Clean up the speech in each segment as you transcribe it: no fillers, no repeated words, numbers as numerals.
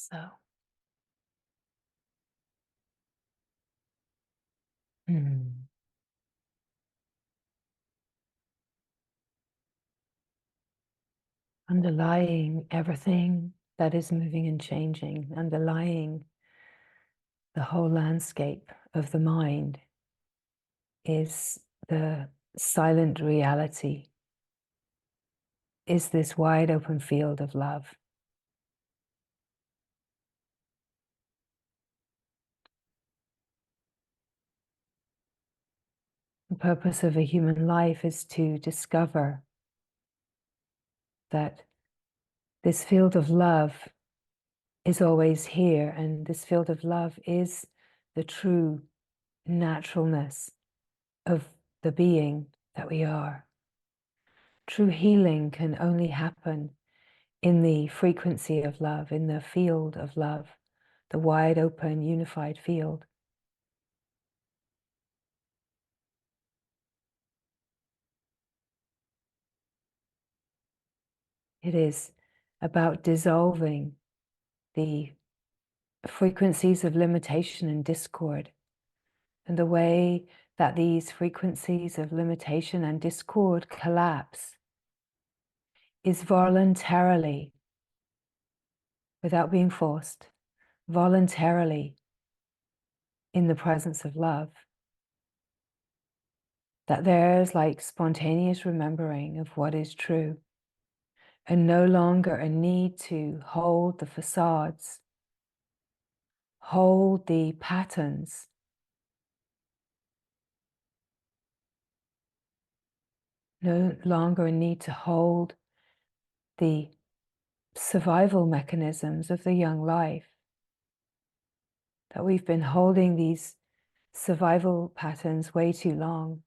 So, underlying everything that is moving and changing, underlying the whole landscape of the mind is the silent reality, is this wide open field of love. The purpose of a human life is to discover that this field of love is always here, and this field of love is the true naturalness of the being that we are. True healing can only happen in the frequency of love, in the field of love, the wide open, unified field. It is about dissolving the frequencies of limitation and discord. And the way that these frequencies of limitation and discord collapse is voluntarily, without being forced, voluntarily in the presence of love. That there's like spontaneous remembering of what is true, and no longer a need to hold the facades, hold the patterns, no longer a need to hold the survival mechanisms of the young life. That we've been holding these survival patterns way too long.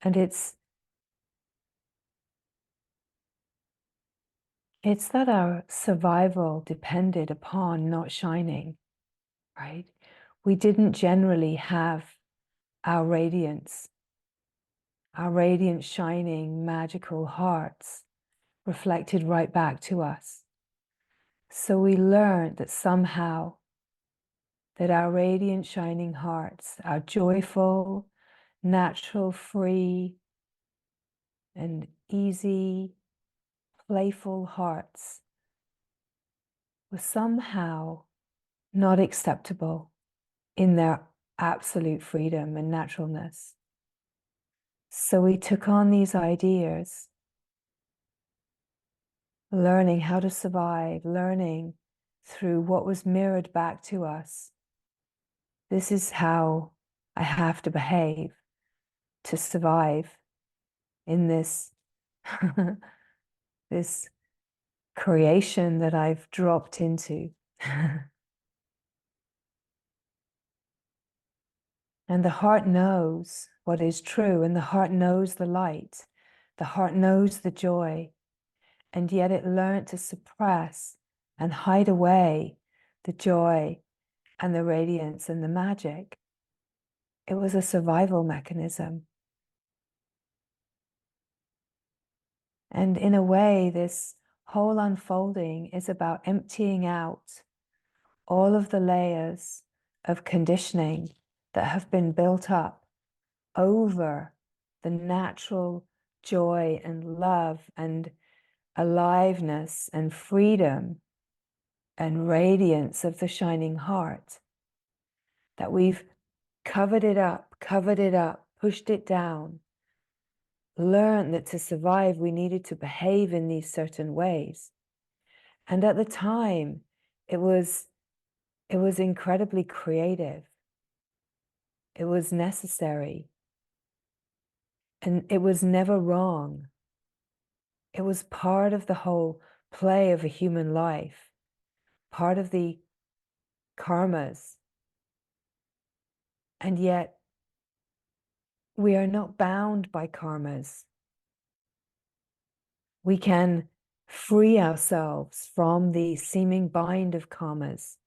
And it's that our survival depended upon not shining, right? We didn't generally have our radiant, shining, magical hearts reflected right back to us. So we learned that somehow that our radiant, shining hearts, our joyful, natural, free, and easy, playful hearts were somehow not acceptable in their absolute freedom and naturalness. So we took on these ideas, learning how to survive, learning through what was mirrored back to us. This is how I have to behave to survive in this, this creation that I've dropped into. And the heart knows what is true, and the heart knows the light, the heart knows the joy, and yet it learned to suppress and hide away the joy and the radiance and the magic. It was a survival mechanism. And in a way, this whole unfolding is about emptying out all of the layers of conditioning that have been built up over the natural joy and love and aliveness and freedom and radiance of the shining heart. That we've covered it up, pushed it down, learned that to survive we needed to behave in these certain ways. And at the time, it was incredibly creative. It was necessary. And it was never wrong. It was part of the whole play of a human life, part of the karmas. And yet, we are not bound by karmas. We can free ourselves from the seeming bind of karmas.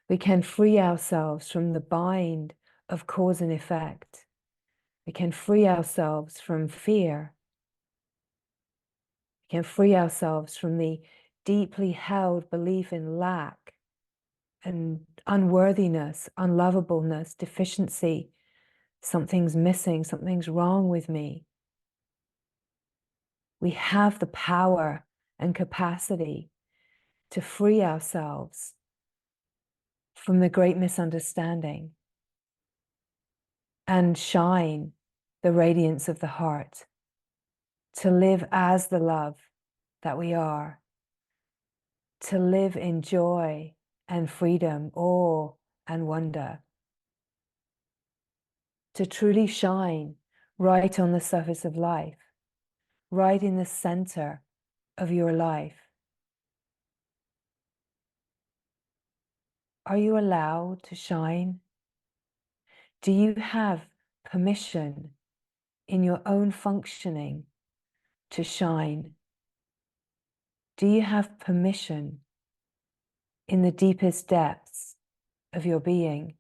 We can free ourselves from the bind of cause and effect. We can free ourselves from fear. We can free ourselves from the deeply held belief in lack and unworthiness, unlovableness, deficiency. Something's missing, something's wrong with me. We have the power and capacity to free ourselves from the great misunderstanding and shine the radiance of the heart, to live as the love that we are, to live in joy and freedom, awe and wonder, to truly shine right on the surface of life, right in the center of your life. Are you allowed to shine? Do you have permission in your own functioning to shine? Do you have permission in the deepest depths of your being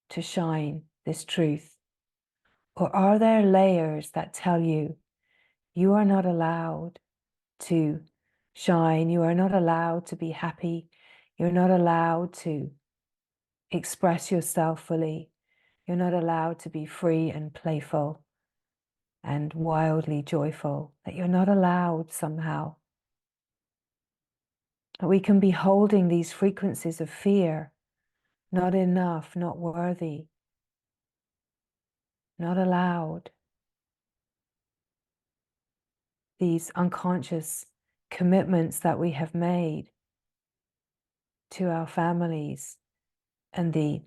to shine this truth? Or are there layers that tell you you are not allowed to shine, you are not allowed to be happy, you're not allowed to express yourself fully, you're not allowed to be free and playful and wildly joyful, that you're not allowed somehow? That we can be holding these frequencies of fear, not enough, not worthy, not allowed. These unconscious commitments that we have made to our families and the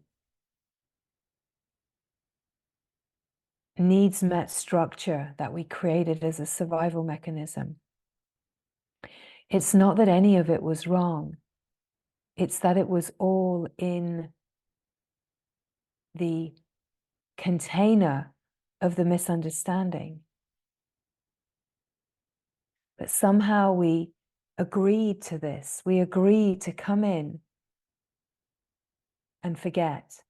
needs met structure that we created as a survival mechanism. It's not that any of it was wrong. It's that it was all in the container of the misunderstanding. But somehow we agreed to this. We agreed to come in and forget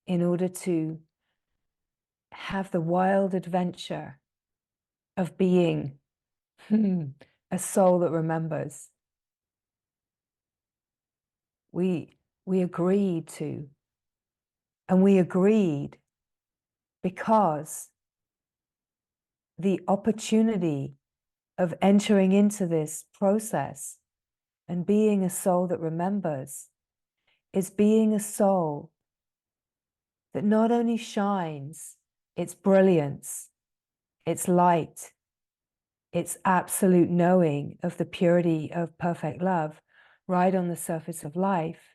in order to have the wild adventure of being a soul that remembers. We agreed to, and we agreed because the opportunity of entering into this process and being a soul that remembers is being a soul that not only shines its brilliance, its light, its absolute knowing of the purity of perfect love right on the surface of life,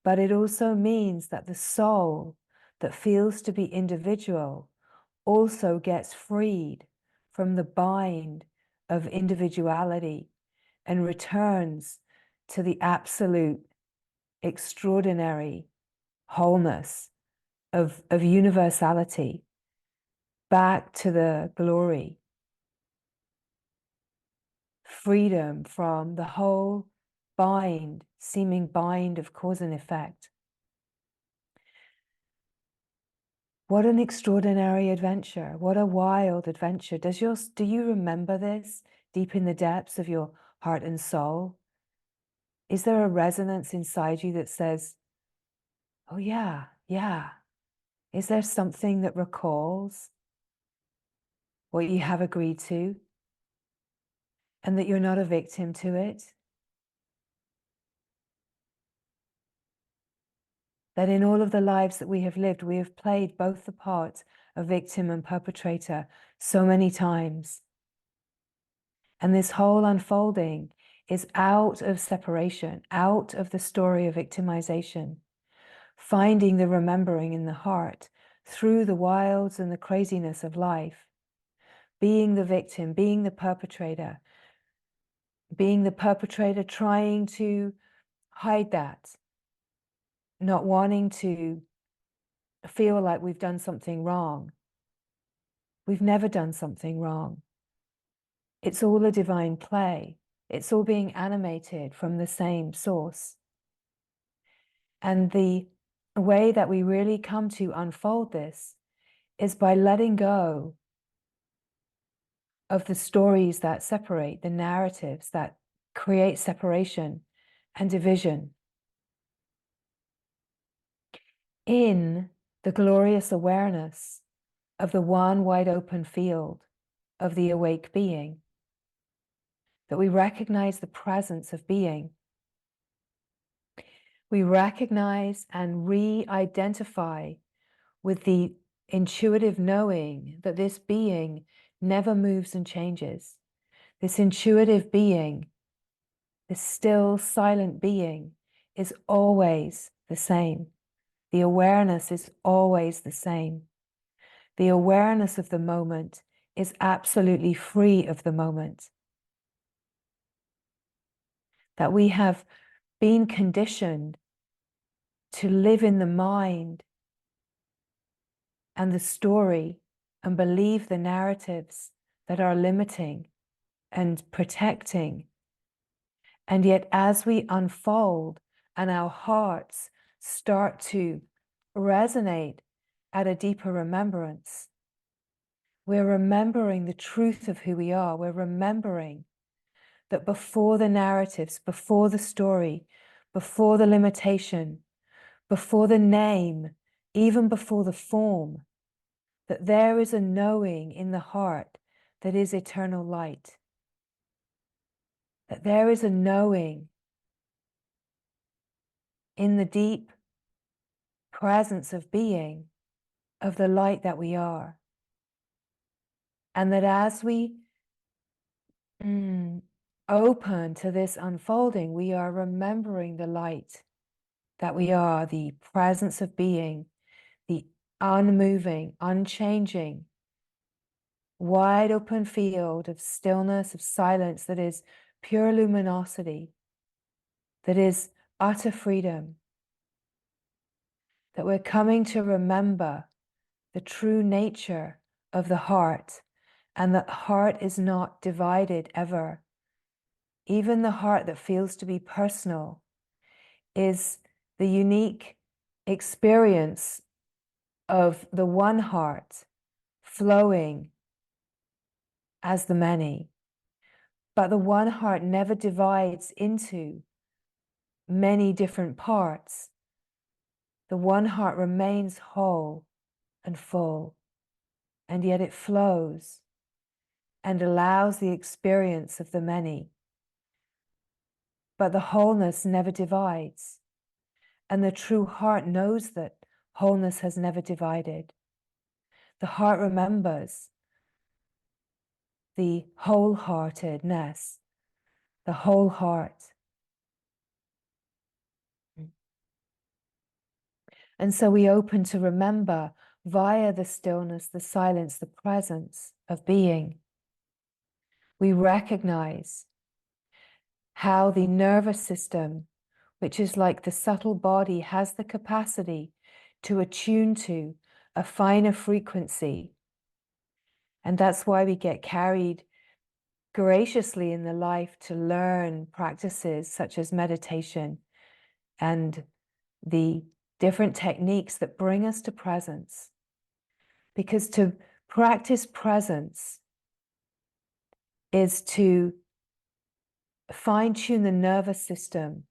but it also means that the soul that feels to be individual also gets freed from the bind of individuality and returns to the absolute extraordinary wholeness of universality, back to the glory, freedom from the whole seeming bind of cause and effect. What an extraordinary adventure. What a wild adventure. Do you remember this deep in the depths of your heart and soul? Is there a resonance inside you that says, oh yeah, yeah? Is there something that recalls what you have agreed to and that you're not a victim to it? That in all of the lives that we have lived, we have played both the part of victim and perpetrator so many times. And this whole unfolding is out of separation, out of the story of victimization, finding the remembering in the heart through the wilds and the craziness of life, being the victim, being the perpetrator trying to hide that, not wanting to feel like we've done something wrong. We've never done something wrong. It's all a divine play. It's all being animated from the same source. And the way that we really come to unfold this is by letting go of the stories that separate, the narratives that create separation and division, in the glorious awareness of the one wide open field of the awake being, that we recognize the presence of being. We recognize and re-identify with the intuitive knowing that this being never moves and changes. This intuitive being, this still silent being, is always the same. The awareness is always the same. The awareness of the moment is absolutely free of the moment. That we have been conditioned to live in the mind and the story and believe the narratives that are limiting and protecting. And yet, as we unfold and our hearts start to resonate at a deeper remembrance, we're remembering the truth of who we are. We're remembering that before the narratives, before the story, before the limitation, before the name, even before the form, that there is a knowing in the heart that is eternal light. That there is a knowing in the deep presence of being, of the light that we are. And that as we open to this unfolding, we are remembering the light that we are, the presence of being, the unmoving, unchanging, wide open field of stillness, of silence that is pure luminosity, that is utter freedom, that we're coming to remember the true nature of the heart, and that heart is not divided ever. Even the heart that feels to be personal is the unique experience of the one heart flowing as the many. But the one heart never divides into many different parts. The one heart remains whole and full, and yet it flows and allows the experience of the many. But the wholeness never divides, and the true heart knows that wholeness has never divided. The heart remembers the wholeheartedness, the whole heart. And so we open to remember via the stillness, the silence, the presence of being. We recognize how the nervous system, which is like the subtle body, has the capacity to attune to a finer frequency. And that's why we get carried graciously in the life to learn practices such as meditation and the different techniques that bring us to presence. Because to practice presence is to fine-tune the nervous system,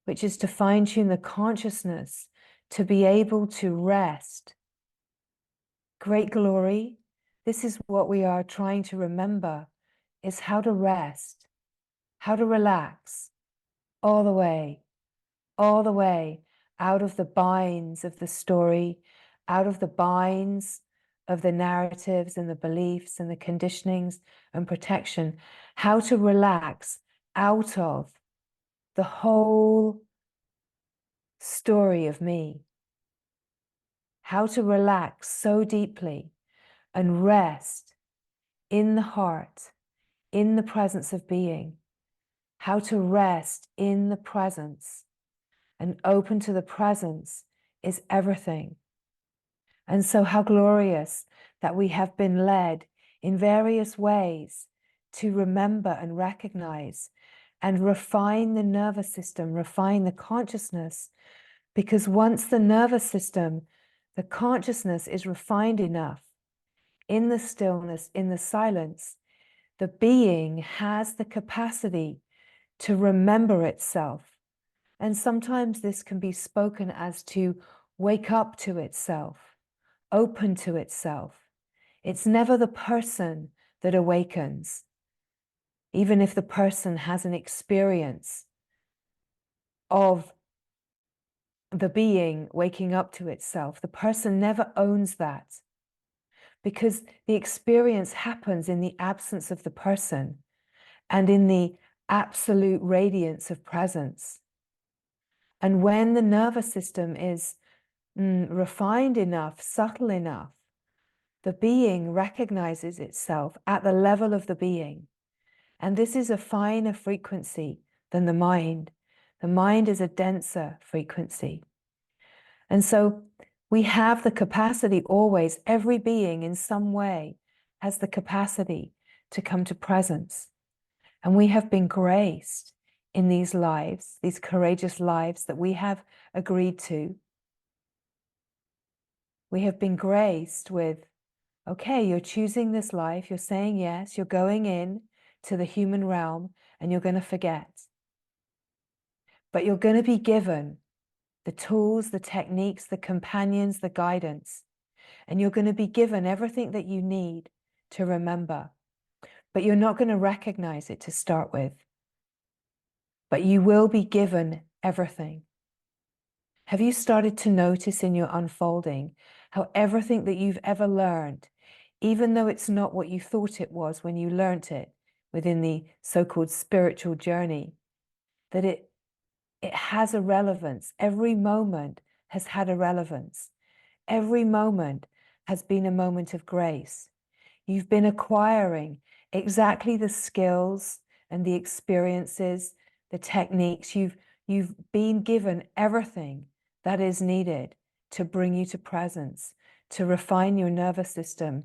which is to fine-tune the consciousness to be able to rest. Great glory, this is what we are trying to remember, is how to rest, how to relax all the way out of the binds of the story, out of the binds of the narratives and the beliefs and the conditionings and protection, how to relax out of the whole story of me, how to relax so deeply and rest in the heart, in the presence of being, how to rest in the presence and open to the presence is everything. And so how glorious that we have been led in various ways to remember and recognize and refine the nervous system, refine the consciousness, because once the nervous system, the consciousness is refined enough, in the stillness, in the silence, the being has the capacity to remember itself. And sometimes this can be spoken as to wake up to itself, open to itself. It's never the person that awakens, even if the person has an experience of the being waking up to itself. The person never owns that, because the experience happens in the absence of the person and in the absolute radiance of presence. And when the nervous system is refined enough, subtle enough, the being recognizes itself at the level of the being. And this is a finer frequency than the mind. The mind is a denser frequency. And so we have the capacity always, every being in some way has the capacity to come to presence. And we have been graced in these lives, these courageous lives that we have agreed to. We have been graced with, okay, you're choosing this life, you're saying yes, you're going in to the human realm, and you're going to forget. But you're going to be given the tools, the techniques, the companions, the guidance, and you're going to be given everything that you need to remember. But you're not going to recognize it to start with. But you will be given everything. Have you started to notice in your unfolding how everything that you've ever learned, even though it's not what you thought it was when you learnt it within the so-called spiritual journey, that it has a relevance. Every moment has had a relevance. Every moment has been a moment of grace. You've been acquiring exactly the skills and the experiences, the techniques. You've been given everything that is needed to bring you to presence, to refine your nervous system,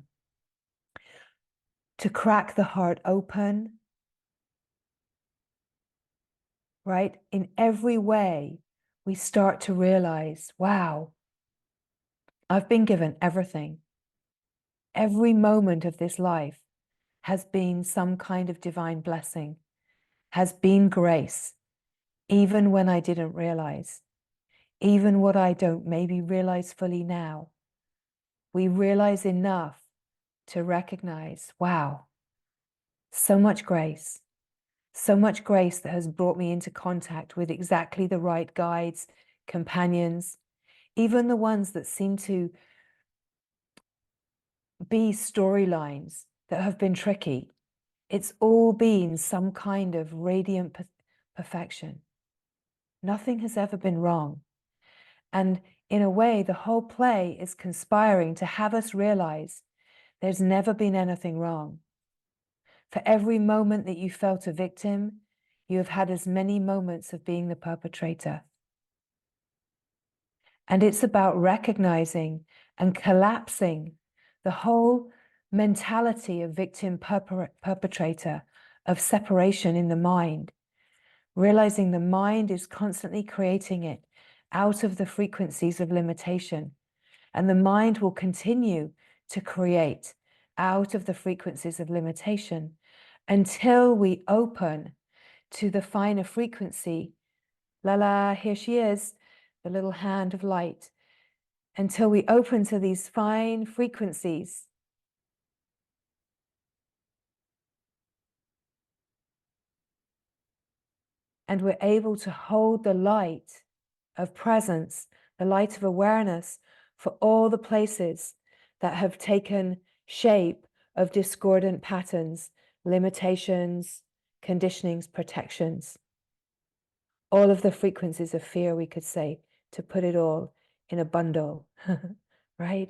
to crack the heart open, right? In every way, we start to realize, wow, I've been given everything. Every moment of this life has been some kind of divine blessing, has been grace, even when I didn't realize, even what I don't maybe realize fully now. We realize enough to recognize, wow, so much grace that has brought me into contact with exactly the right guides, companions, even the ones that seem to be storylines that have been tricky. It's all been some kind of radiant perfection. Nothing has ever been wrong. And in a way, the whole play is conspiring to have us realize there's never been anything wrong. For every moment that you felt a victim, you have had as many moments of being the perpetrator. And it's about recognizing and collapsing the whole mentality of victim perpetrator, of separation in the mind, realizing the mind is constantly creating it out of the frequencies of limitation. And the mind will continue to create out of the frequencies of limitation until we open to the finer frequency. Lala, here she is, the little hand of light. Until we open to these fine frequencies. And we're able to hold the light of presence, the light of awareness for all the places that have taken shape of discordant patterns, limitations, conditionings, protections. All of the frequencies of fear, we could say, to put it all in a bundle, right?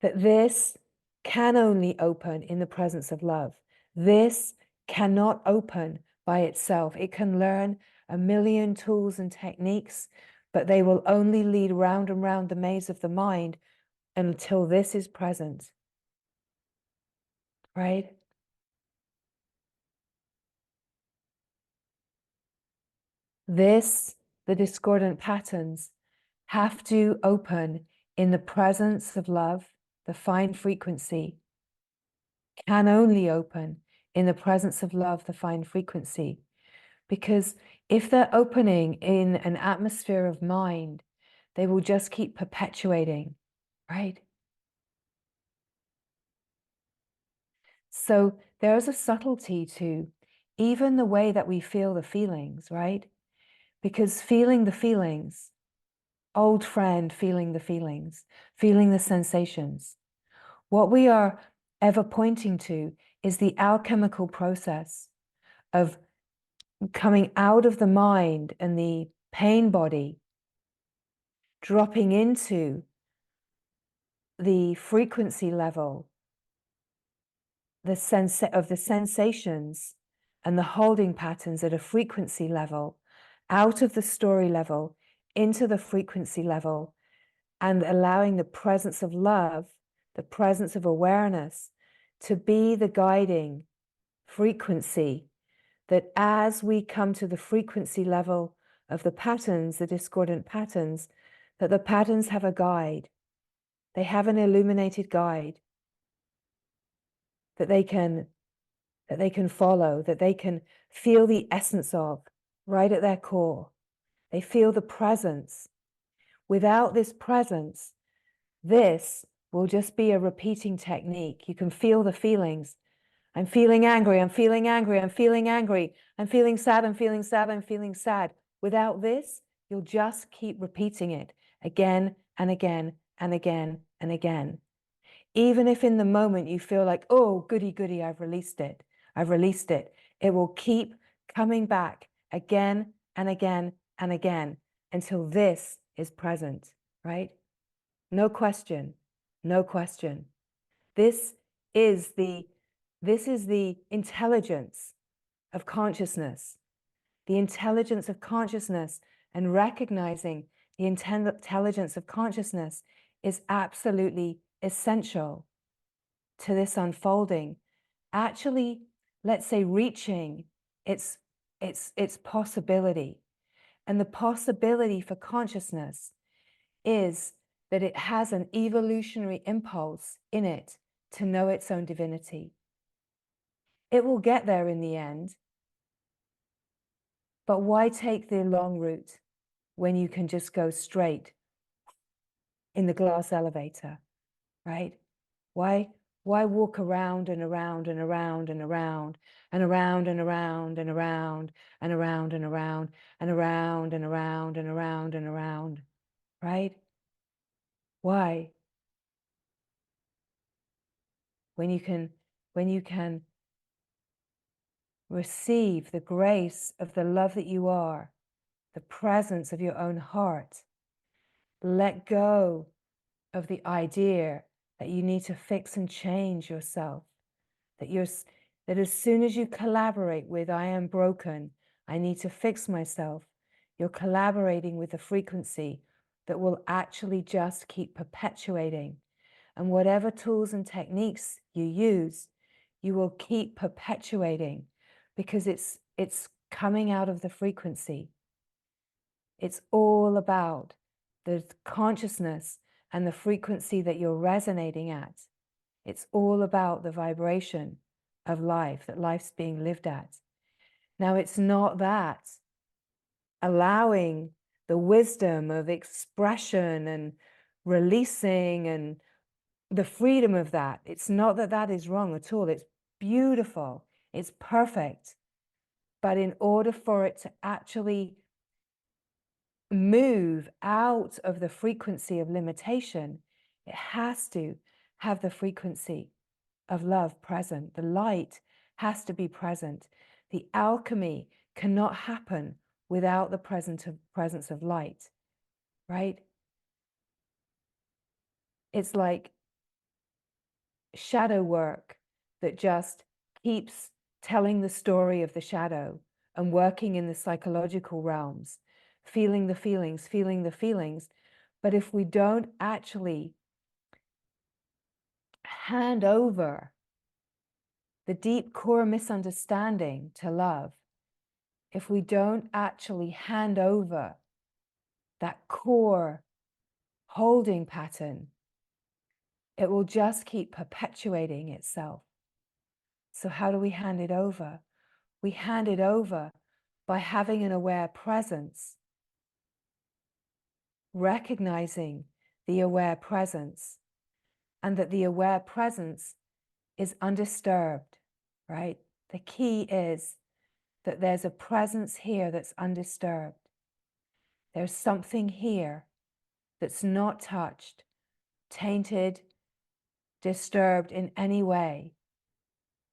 That this can only open in the presence of love. This cannot open by itself. It can learn a million tools and techniques, but they will only lead round and round the maze of the mind until this is present, right? This, the discordant patterns, have to open in the presence of love, the fine frequency, can only open in the presence of love, the fine frequency. Because if they're opening in an atmosphere of mind, they will just keep perpetuating, right? So there's a subtlety to even the way that we feel the feelings, right? Because feeling the feelings, old friend, feeling the sensations, what we are ever pointing to is the alchemical process of coming out of the mind and the pain body, dropping into the frequency level, the sense of the sensations and the holding patterns at a frequency level, out of the story level into the frequency level, and allowing the presence of love, the presence of awareness to be the guiding frequency, that as we come to the frequency level of the patterns, the discordant patterns, that the patterns have a guide. They have an illuminated guide that they can follow, that they can feel the essence of right at their core. They feel the presence. Without this presence, this will just be a repeating technique. You can feel the feelings. I'm feeling angry, I'm feeling angry, I'm feeling angry, I'm feeling sad, I'm feeling sad, I'm feeling sad. Without this, you'll just keep repeating it again and again and again and again. Even if in the moment you feel like, oh, goody, goody, I've released it, it will keep coming back again and again and again until this is present, right? No question, no question. This is the intelligence of consciousness, the intelligence of consciousness, and recognizing the intelligence of consciousness is absolutely essential to this unfolding. Actually, let's say reaching its possibility. And the possibility for consciousness is that it has an evolutionary impulse in it to know its own divinity. It will get there in the end, but why take the long route when you can just go straight in the glass elevator, right? Why walk around and around and around and around and around and around and around and around and around and around and around and around and around, right? Why? When you can receive the grace of the love that you are, the presence of your own heart, let go of the idea that you need to fix and change yourself, that as soon as you collaborate with I am broken, I need to fix myself, you're collaborating with a frequency that will actually just keep perpetuating. And whatever tools and techniques you use, you will keep perpetuating because it's coming out of the frequency. It's all about the consciousness and the frequency that you're resonating at. It's all about the vibration of life, that life's being lived at. Now, it's not that allowing the wisdom of expression and releasing and the freedom of that. It's not that that is wrong at all. It's beautiful. It's perfect. But in order for it to actually move out of the frequency of limitation, it has to have the frequency of love present. The light has to be present. The alchemy cannot happen without the presence of light, right? It's like shadow work that just keeps telling the story of the shadow and working in the psychological realms, feeling the feelings, feeling the feelings. But if we don't actually hand over the deep core misunderstanding to love, if we don't actually hand over that core holding pattern, it will just keep perpetuating itself. So how do we hand it over? We hand it over by having an aware presence, recognizing the aware presence, and that the aware presence is undisturbed, right? The key is that there's a presence here that's undisturbed. There's something here that's not touched, tainted, disturbed in any way,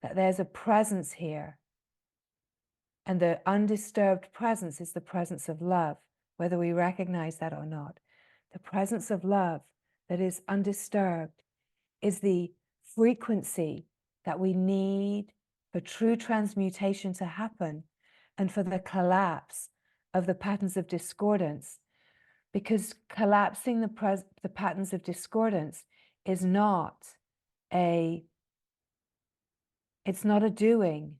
that there's a presence here. And the undisturbed presence is the presence of love, whether we recognize that or not. The presence of love that is undisturbed is the frequency that we need for true transmutation to happen and for the collapse of the patterns of discordance. Because collapsing the patterns of discordance is not it's not a doing.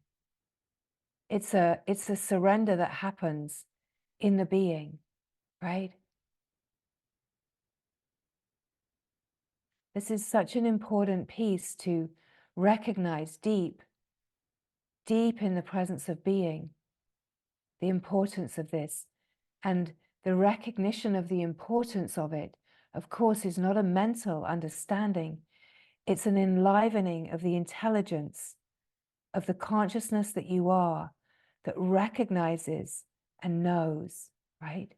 It's a surrender that happens in the being, right? This is such an important piece to recognize deep in the presence of being, the importance of this. And the recognition of the importance of it, of course, is not a mental understanding. It's an enlivening of the intelligence of the consciousness that you are, that recognizes and knows, right?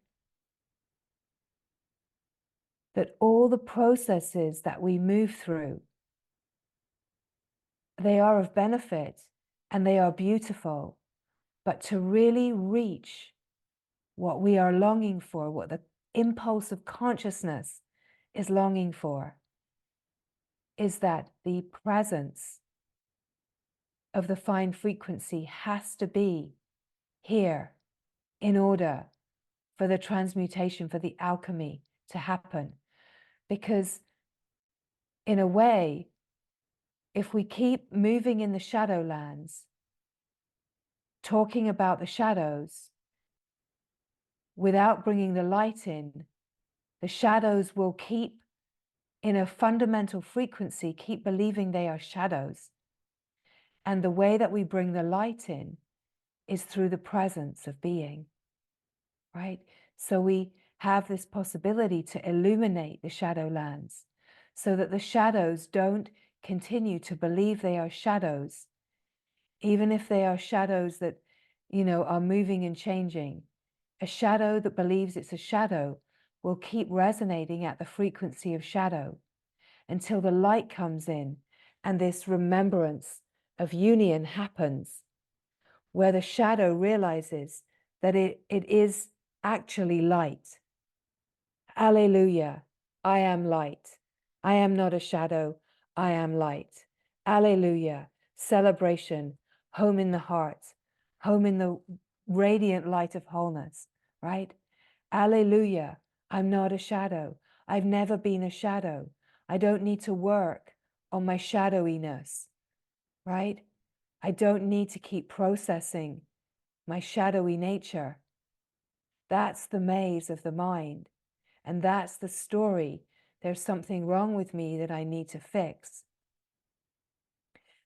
That all the processes that we move through, they are of benefit and they are beautiful, but to really reach what we are longing for, what the impulse of consciousness is longing for, is that the presence of the fine frequency has to be here in order for the transmutation, for the alchemy to happen. Because in a way, if we keep moving in the shadowlands, talking about the shadows, without bringing the light in, the shadows will keep in a fundamental frequency, keep believing they are shadows. And the way that we bring the light in is through the presence of being, right? So we have this possibility to illuminate the shadowlands so that the shadows don't continue to believe they are shadows, even if they are shadows that, are moving and changing. A shadow that believes it's a shadow will keep resonating at the frequency of shadow until the light comes in and this remembrance of union happens, where the shadow realizes that it is actually light. Alleluia, I am light. I am not a shadow, I am light. Alleluia, celebration, home in the heart, home in the radiant light of wholeness, right? Alleluia, I'm not a shadow. I've never been a shadow. I don't need to work on my shadowiness, right? I don't need to keep processing my shadowy nature. That's the maze of the mind. And that's the story. There's something wrong with me that I need to fix.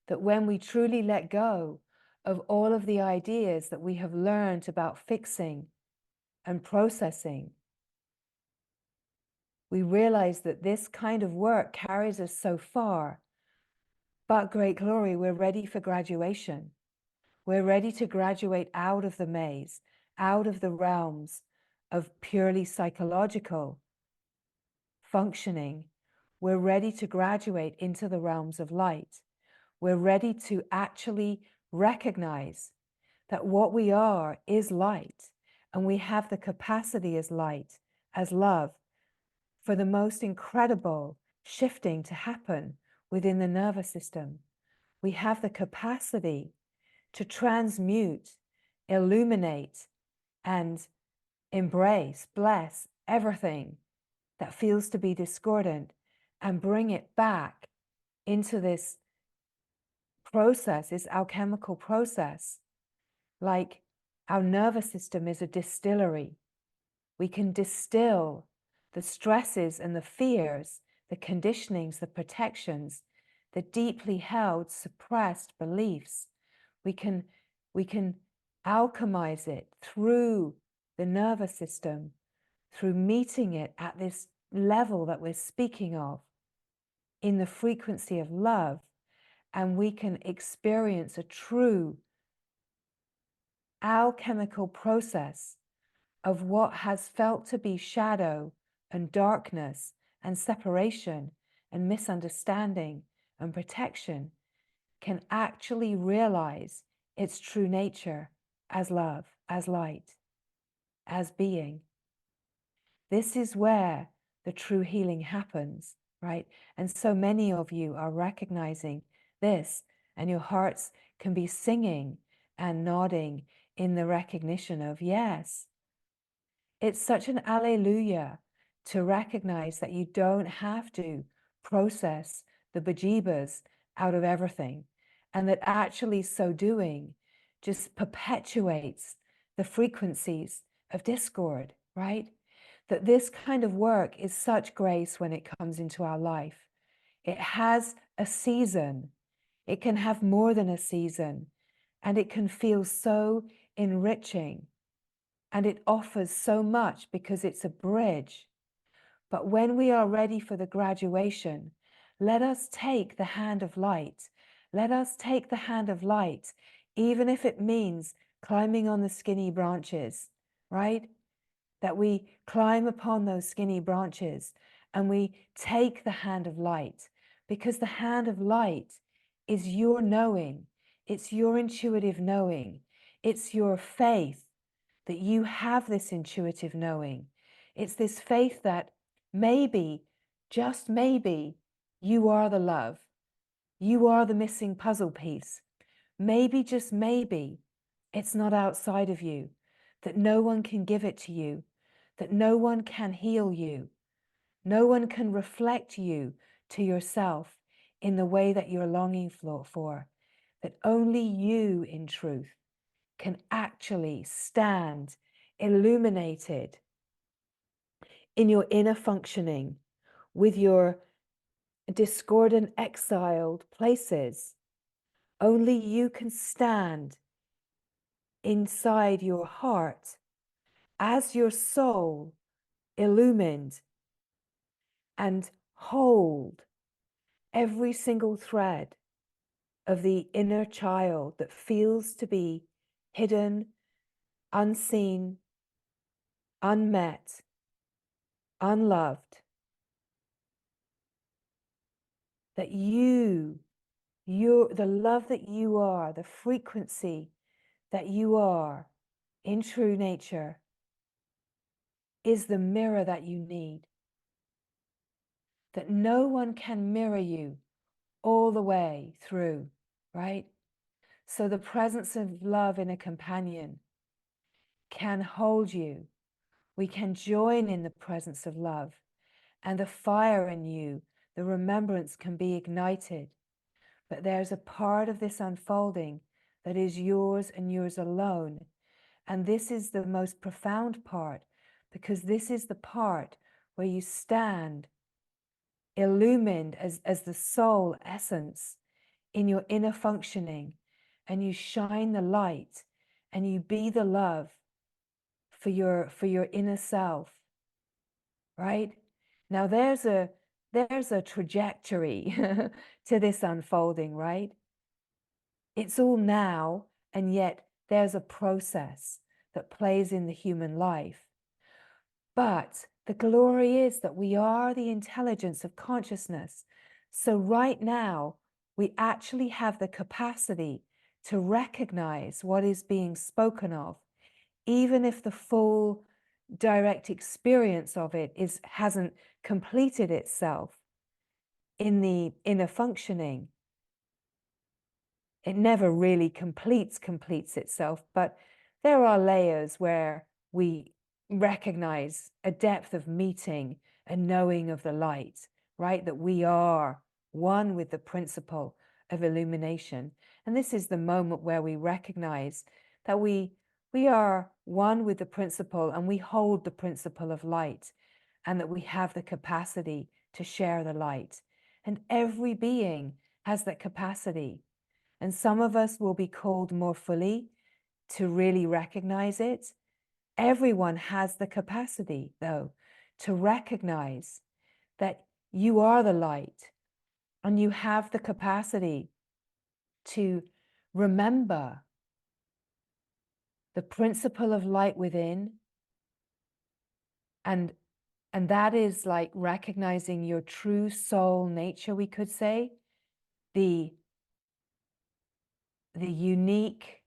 That when we truly let go of all of the ideas that we have learned about fixing and processing, we realize that this kind of work carries us so far. But great glory, we're ready for graduation. We're ready to graduate out of the maze, out of the realms of purely psychological functioning. We're ready to graduate into the realms of light. We're ready to actually recognize that what we are is light, and we have the capacity as light, as love, for the most incredible shifting to happen within the nervous system. We have the capacity to transmute, illuminate, and embrace, bless everything that feels to be discordant and bring it back into this process, this alchemical process. Like our nervous system is a distillery. We can distill the stresses and the fears, the conditionings, the protections, the deeply held, suppressed beliefs. We can alchemize it through the nervous system, through meeting it at this level that we're speaking of, in the frequency of love, and we can experience a true alchemical process of what has felt to be shadow and darkness and separation and misunderstanding and protection can actually realize its true nature as love, as light, as being. This is where the true healing happens, right? And so many of you are recognizing this, and your hearts can be singing and nodding in the recognition of, yes, it's such an alleluia to recognize that you don't have to process the bejeebas out of everything, and that actually so doing just perpetuates the frequencies of discord, right? That this kind of work is such grace when it comes into our life. It has a season. It can have more than a season, and it can feel so enriching. And it offers so much because it's a bridge. But when we are ready for the graduation, let us take the hand of light. Let us take the hand of light, even if it means climbing on the skinny branches, right? That we climb upon those skinny branches and we take the hand of light, because the hand of light is your knowing. It's your intuitive knowing. It's your faith that you have this intuitive knowing. It's this faith that maybe, just maybe, you are the love. You are the missing puzzle piece. Maybe, just maybe, it's not outside of you, that no one can give it to you, that no one can heal you. No one can reflect you to yourself in the way that you're longing for, that only you, in truth, can actually stand illuminated in your inner functioning with your discordant, exiled places. Only you can stand inside your heart as your soul illumined and hold every single thread of the inner child that feels to be hidden, unseen, unmet, unloved. That the love that you are, the frequency that you are in true nature is the mirror that you need. That no one can mirror you all the way through, right? So the presence of love in a companion can hold you. We can join in the presence of love, and the fire in you, the remembrance can be ignited. But there's a part of this unfolding that is yours and yours alone. And this is the most profound part, because this is the part where you stand illumined as the soul essence in your inner functioning, and you shine the light and you be the love for your inner self, right? Now there's a trajectory to this unfolding, right? It's all now, and yet there's a process that plays in the human life. But the glory is that we are the intelligence of consciousness. So right now, we actually have the capacity to recognize what is being spoken of, even if the full direct experience of it hasn't completed itself in the inner functioning. It never really completes itself, but there are layers where we recognize a depth of meeting and knowing of the light, right? That we are one with the principle of illumination. And this is the moment where we recognize that we are one with the principle, and we hold the principle of light, and that we have the capacity to share the light. And every being has that capacity. And some of us will be called more fully to really recognize it. Everyone has the capacity, though, to recognize that you are the light, and you have the capacity to remember the principle of light within. And that is like recognizing your true soul nature, we could say, the unique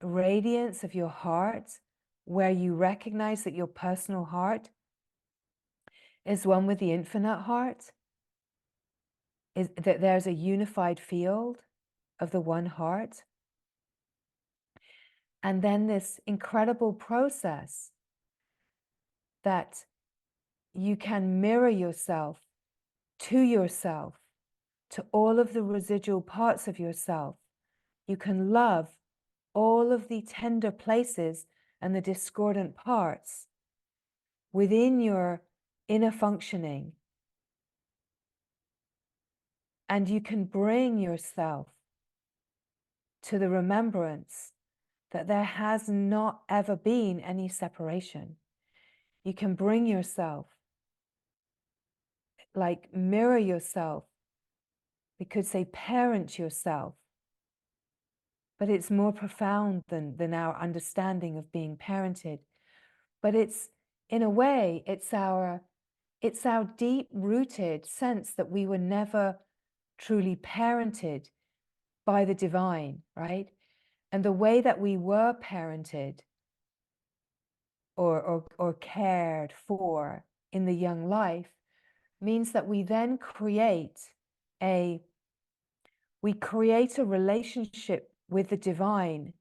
radiance of your heart, where you recognize that your personal heart is one with the infinite heart, is that there's a unified field of the one heart. And then this incredible process that you can mirror yourself, to all of the residual parts of yourself. You can love all of the tender places and the discordant parts within your inner functioning. And you can bring yourself to the remembrance that there has not ever been any separation. You can bring yourself, like mirror yourself, we could say parent yourself, but it's more profound than our understanding of being parented. But it's, in a way, it's our deep-rooted sense that we were never truly parented by the divine, right? And the way that we were parented or cared for in the young life means that we then create a relationship with the divine,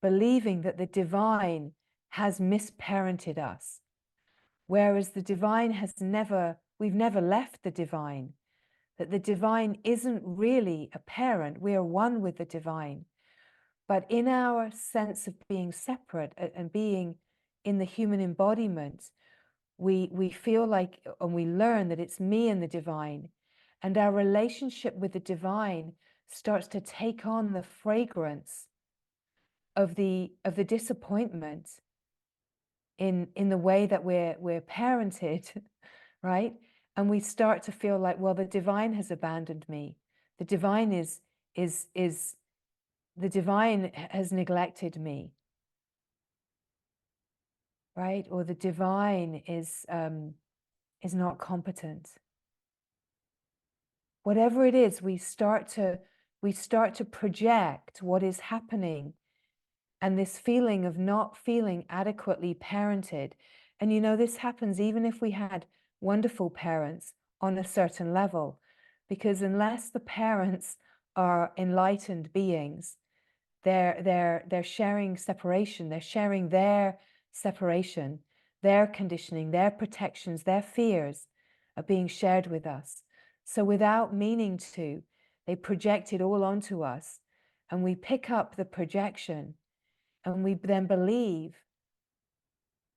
believing that the divine has misparented us, whereas the divine has never, we've never left the divine, that the divine isn't really a parent. We are one with the divine. But in our sense of being separate and being in the human embodiment, we feel like, and we learn that it's me and the divine, and our relationship with the divine starts to take on the fragrance of the disappointment in the way that we're parented, right? And we start to feel like, well, the divine has abandoned me. The divine is the divine has neglected me, right? Or the divine is not competent. Whatever it is, we start to project what is happening, and this feeling of not feeling adequately parented. And you know, this happens even if we had wonderful parents on a certain level, because unless the parents are enlightened beings, they're sharing separation, they're sharing their separation, their conditioning, their protections, their fears are being shared with us. So without meaning to, they project it all onto us, and we pick up the projection, and we then believe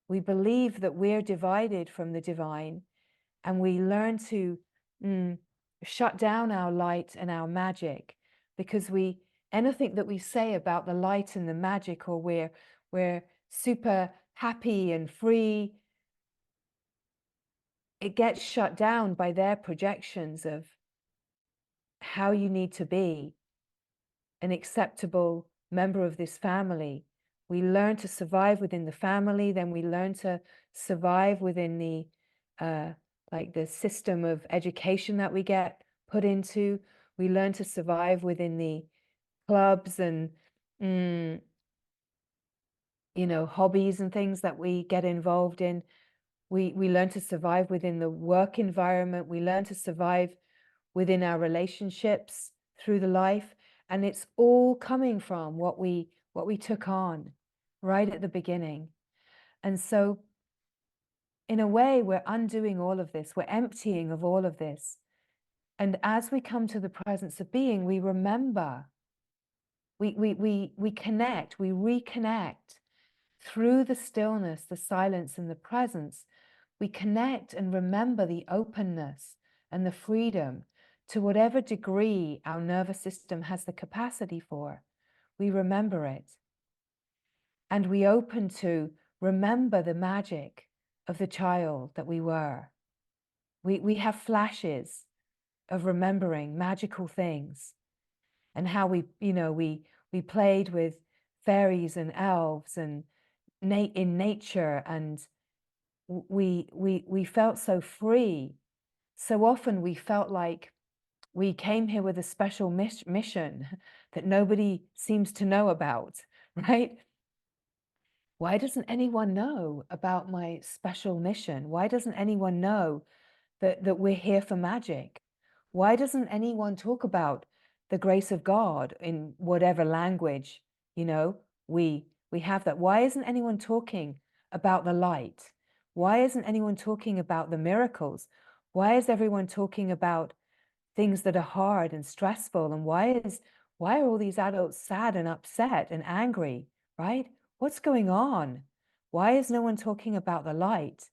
that we're divided from the divine, and we learn to shut down our light and our magic, because anything that we say about the light and the magic, or we're super happy and free, it gets shut down by their projections of how you need to be an acceptable member of this family. We learn to survive within the family, then we learn to survive within the like the system of education that we get put into. We learn to survive within the clubs and you know, hobbies and things that we get involved in. We learn to survive within the work environment. We learn to survive within our relationships through the life. And it's all coming from what we took on right at the beginning. And so in a way, we're undoing all of this. We're emptying of all of this. And as we come to the presence of being, we remember, we connect, we reconnect through the stillness, the silence, and the presence. We connect and remember the openness and the freedom to whatever degree our nervous system has the capacity for, we remember it. And we open to remember the magic of the child that we were. We have flashes of remembering magical things, and how we played with fairies and elves and in nature, and we felt so free. So often we felt like we came here with a special mission that nobody seems to know about, right? Why doesn't anyone know about my special mission? Why doesn't anyone know that we're here for magic? Why doesn't anyone talk about the grace of God in whatever language, we have that? Why isn't anyone talking about the light? Why isn't anyone talking about the miracles? Why is everyone talking about things that are hard and stressful? And why are all these adults sad and upset and angry, right? What's going on? Why is no one talking about the light?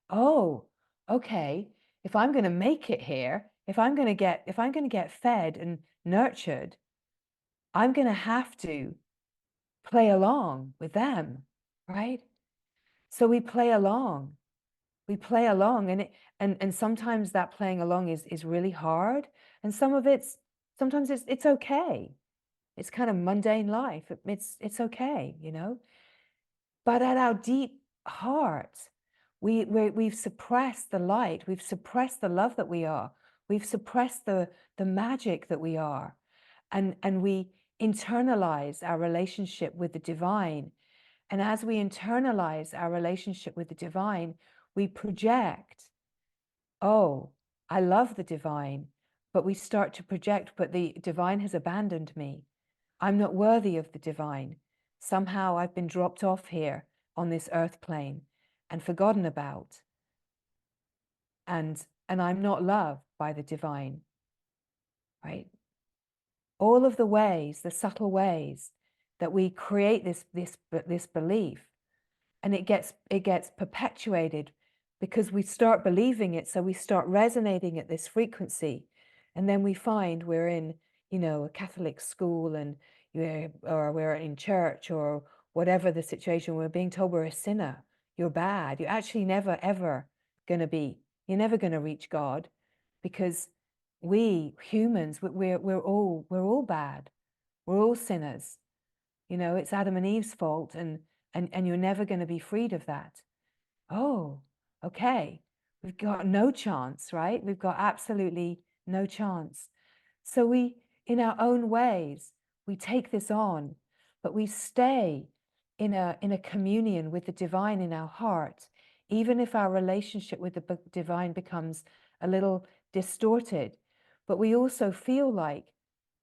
Oh, okay. If I'm going to make it here, if I'm going to get fed and nurtured, I'm going to have to play along with them, right? So we play along. We play along, and sometimes that playing along is really hard, and sometimes it's okay. It's kind of mundane life. It's okay, But at our deep heart, we've suppressed the light. We've suppressed the love that we are. We've suppressed the magic that we are, and we internalize our relationship with the divine. And as we internalize our relationship with the divine, we project, oh, I love the divine, but we start to project, but the divine has abandoned me. I'm not worthy of the divine. Somehow I've been dropped off here on this earth plane and forgotten about. And I'm not loved by the divine, right? All of the ways, the subtle ways that we create this belief, and it gets perpetuated because we start believing it. So we start resonating at this frequency, and then we find we're in a Catholic school, and or we're in church, or whatever the situation. We're being told we're a sinner. You're bad. You're actually never ever going to be. You're never going to reach God, because we humans, we're all bad. We're all sinners. It's Adam and Eve's fault, and you're never going to be freed of that. Oh, okay. We've got no chance, right? We've got absolutely no chance. So we, in our own ways, we take this on, but we stay in a communion with the divine in our heart, even if our relationship with the divine becomes a little distorted. But we also feel like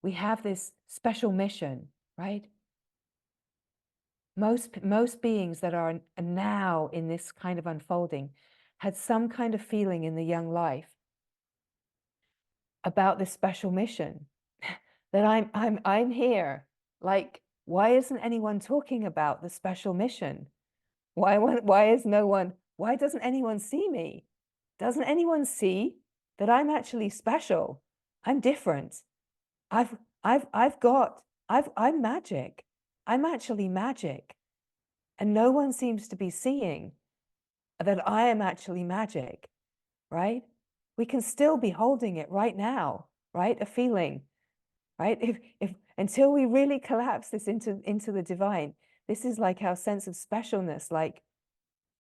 we have this special mission, right? Most beings that are now in this kind of unfolding had some kind of feeling in the young life about this special mission, that I'm here. Like, why isn't anyone talking about the special mission? Why doesn't anyone see me? Doesn't anyone see that I'm actually special? I'm different. I'm magic. I'm actually magic. And no one seems to be seeing that I am actually magic, right? We can still be holding it right now, right? A feeling, right? If until we really collapse this into the divine, this is like our sense of specialness. Like,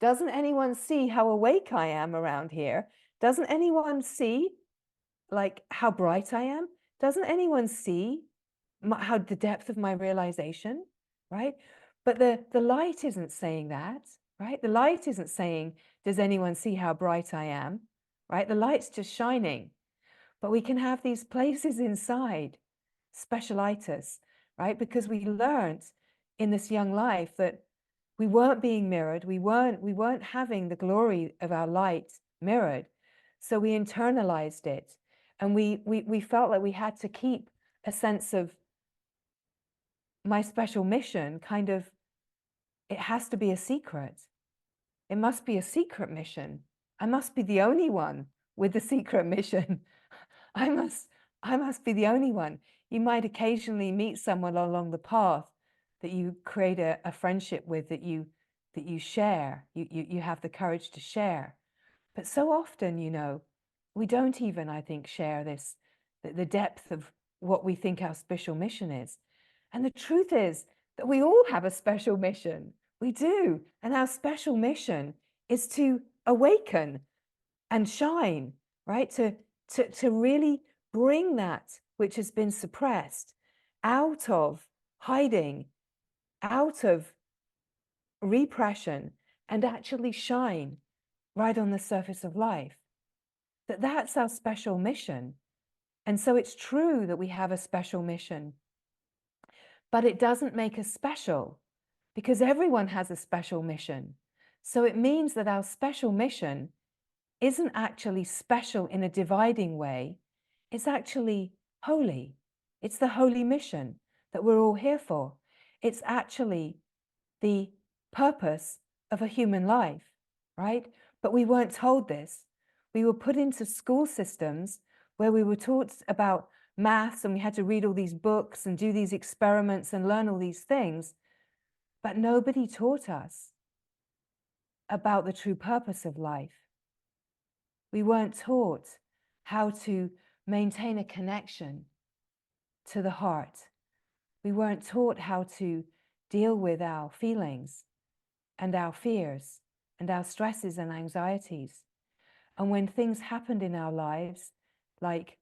doesn't anyone see how awake I am around here? Doesn't anyone see like how bright I am? Doesn't anyone see how the depth of my realization, right? But the light isn't saying that, right? The light isn't saying, does anyone see how bright I am, right? The light's just shining. But we can have these places inside, specialitis, right? Because we learned in this young life that we weren't being mirrored. We weren't having the glory of our light mirrored. So we internalized it, and we felt like we had to keep a sense of my special mission. Kind of, it has to be a secret. It must be a secret mission. I must be the only one with the secret mission. I must be the only one. You might occasionally meet someone along the path that you create a friendship with, that you share, you have the courage to share. But so often, we don't even, I think, share this, the depth of what we think our special mission is. And the truth is that we all have a special mission. We do. And our special mission is to awaken and shine, right? To really bring that which has been suppressed out of hiding, out of repression, and actually shine right on the surface of life. That's our special mission. And so it's true that we have a special mission, but it doesn't make us special, because everyone has a special mission. So it means that our special mission isn't actually special in a dividing way. It's actually holy. It's the holy mission that we're all here for. It's actually the purpose of a human life, right? But we weren't told this. We were put into school systems where we were taught about maths, and we had to read all these books and do these experiments and learn all these things. But nobody taught us about the true purpose of life. We weren't taught how to maintain a connection to the heart. We weren't taught how to deal with our feelings and our fears and our stresses and anxieties. And when things happened in our lives, like,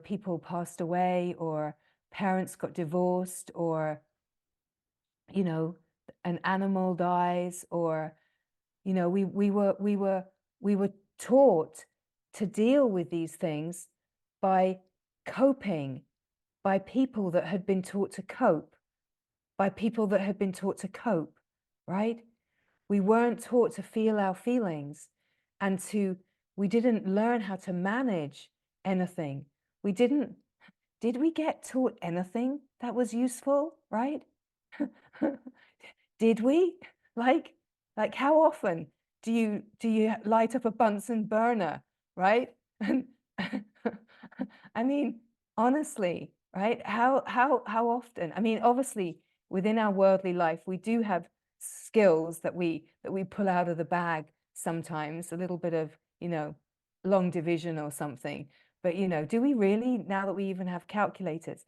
people passed away, or parents got divorced, or, an animal dies, or, we were taught to deal with these things by coping, by people that had been taught to cope, right? We weren't taught to feel our feelings, and we didn't learn how to manage anything. Did we get taught anything that was useful, right? Did we? Like how often do you light up a Bunsen burner, right? And I mean, honestly, right? How often? I mean, obviously, within our worldly life, we do have skills that we pull out of the bag sometimes, a little bit of, long division or something. But, do we really, now that we even have calculators?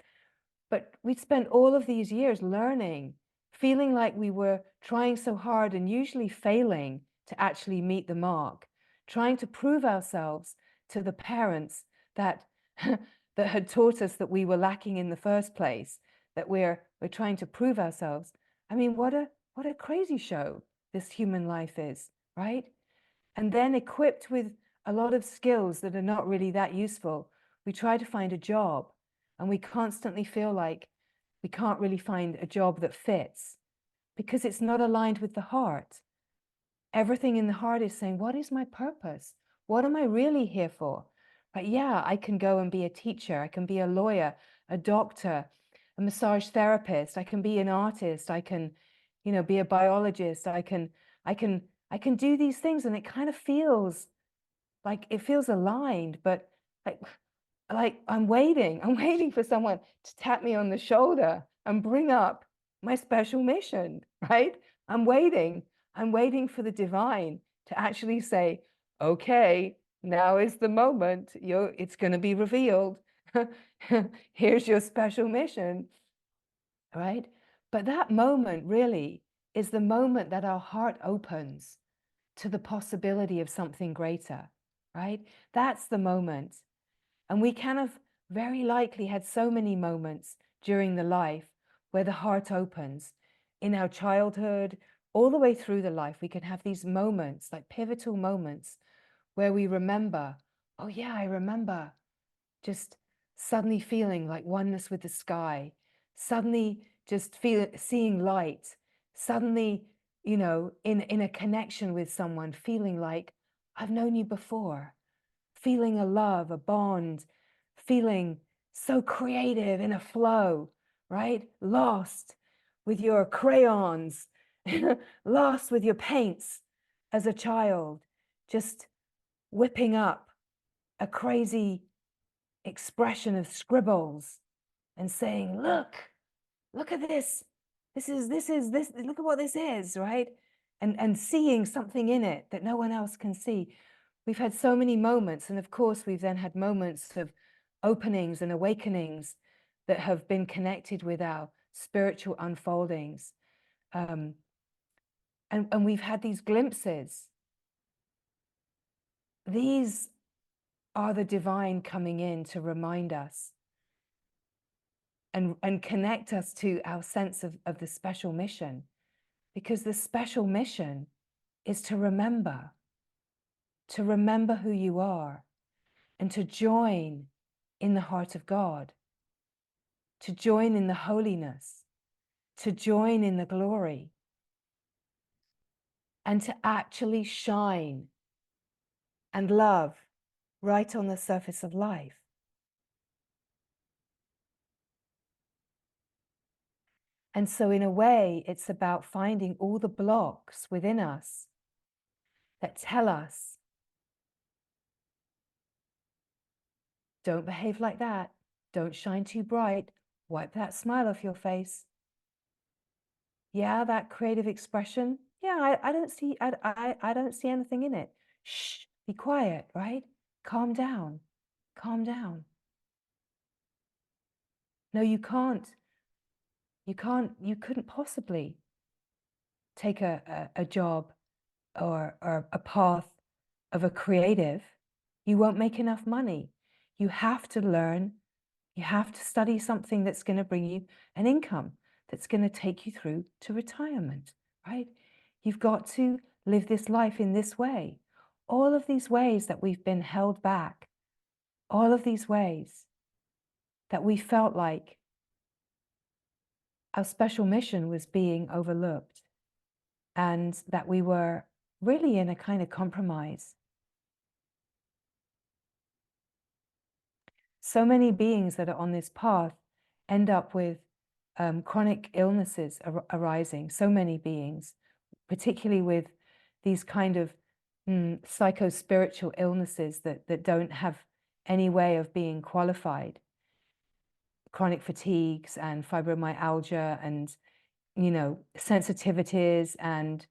But we'd spent all of these years learning, feeling like we were trying so hard and usually failing to actually meet the mark, trying to prove ourselves to the parents that that had taught us that we were lacking in the first place, that we're trying to prove ourselves. I mean, what a crazy show this human life is, right? And then, equipped with a lot of skills that are not really that useful, we try to find a job, and we constantly feel like we can't really find a job that fits because it's not aligned with the heart. Everything in the heart is saying, what is my purpose? What am I really here for? But yeah, I can go and be a teacher. I can be a lawyer, a doctor, a massage therapist. I can be an artist. I can, be a biologist. I can do these things, and it kind of feels like it feels aligned, but I'm waiting for someone to tap me on the shoulder and bring up my special mission, right? I'm waiting for the divine to actually say, okay, now is the moment. It's going to be revealed. Here's your special mission, right? But that moment really is the moment that our heart opens to the possibility of something greater, right? That's the moment. And we kind of very likely had so many moments during the life where the heart opens. In our childhood, all the way through the life, we can have these moments, like pivotal moments, where we remember, oh yeah, I remember just suddenly feeling like oneness with the sky, suddenly just seeing light, suddenly, in a connection with someone, feeling like I've known you before, feeling a love, a bond, feeling so creative in a flow, right? Lost with your crayons, lost with your paints as a child, just whipping up a crazy expression of scribbles and saying, look at this. This, look at what this is, right? And seeing something in it that no one else can see. We've had so many moments. And of course, we've then had moments of openings and awakenings that have been connected with our spiritual unfoldings. And we've had these glimpses. These are the divine coming in to remind us and connect us to our sense of the special mission. Because the special mission is to remember who you are and to join in the heart of God, to join in the holiness, to join in the glory, and to actually shine and love right on the surface of life. And so in a way, it's about finding all the blocks within us that tell us, don't behave like that, don't shine too bright, wipe that smile off your face. Yeah, that creative expression, yeah, I don't see I don't see anything in it. Shh, be quiet, right? Calm down. Calm down. No, you can't. You couldn't possibly take a job or a path of a creative. You won't make enough money. You have to learn, you have to study something that's going to bring you an income, that's going to take you through to retirement, right? You've got to live this life in this way. All of these ways that we've been held back, all of these ways that we felt like our special mission was being overlooked and that we were really in a kind of compromise. So many beings that are on this path end up with chronic illnesses arising, so many beings, particularly with these kind of psycho-spiritual illnesses that don't have any way of being qualified. Chronic fatigues and fibromyalgia and, you know, sensitivities and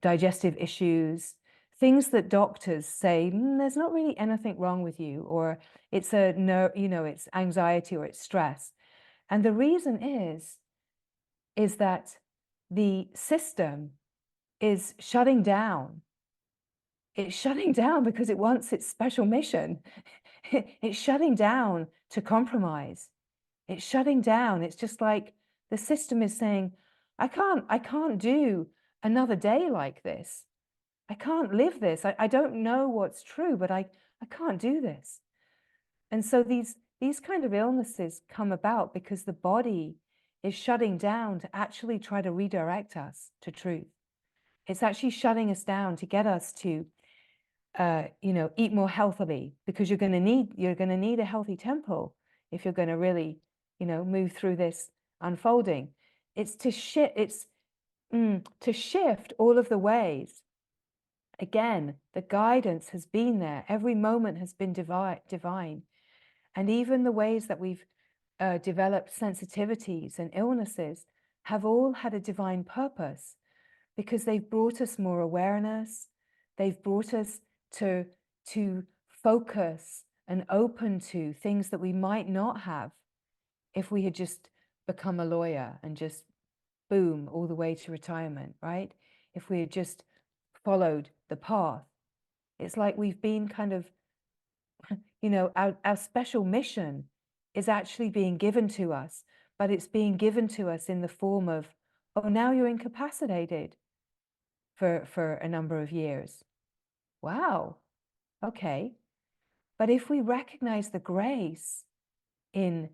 digestive issues, things that doctors say, there's not really anything wrong with you, or it's it's anxiety or it's stress. And the reason is that the system is shutting down. It's shutting down because it wants its special mission. It's shutting down to compromise. It's shutting down. It's just like the system is saying, I can't do another day like this. I can't live this. I don't know what's true, but I can't do this. And so these kind of illnesses come about because the body is shutting down to actually try to redirect us to truth. It's actually shutting us down to get us to, eat more healthily, because you're going to need a healthy temple if you're going to really, move through this unfolding. It's to shift all of the ways. Again, the guidance has been there. Every moment has been divine. And even the ways that we've developed sensitivities and illnesses have all had a divine purpose, because they've brought us more awareness. They've brought us to focus and open to things that we might not have if we had just become a lawyer and just boom, all the way to retirement, right? If we had just followed the path. It's like we've been kind of, our special mission is actually being given to us, but it's being given to us in the form of, oh, now you're incapacitated for a number of years. Wow, okay. But if we recognize the grace in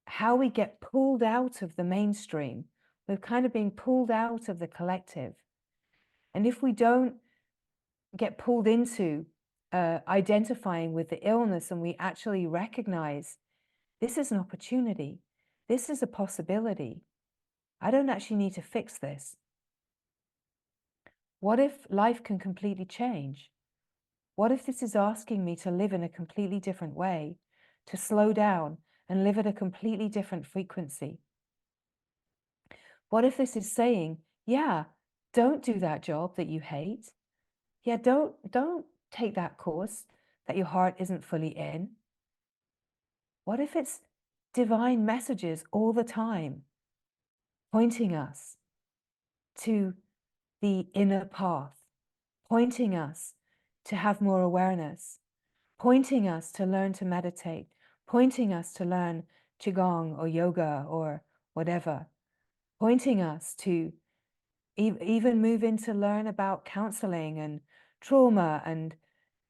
how we get pulled out of the mainstream, we're kind of being pulled out of the collective. And if we don't get pulled into identifying with the illness, and we actually recognize this is an opportunity, this is a possibility, I don't actually need to fix this. What if life can completely change? What if this is asking me to live in a completely different way, to slow down and live at a completely different frequency? What if this is saying, yeah, don't do that job that you hate. Yeah, don't take that course that your heart isn't fully in. What if it's divine messages all the time pointing us to the inner path, pointing us to have more awareness, pointing us to learn to meditate, pointing us to learn Qigong or yoga or whatever, pointing us to even move in to learn about counseling and trauma. And,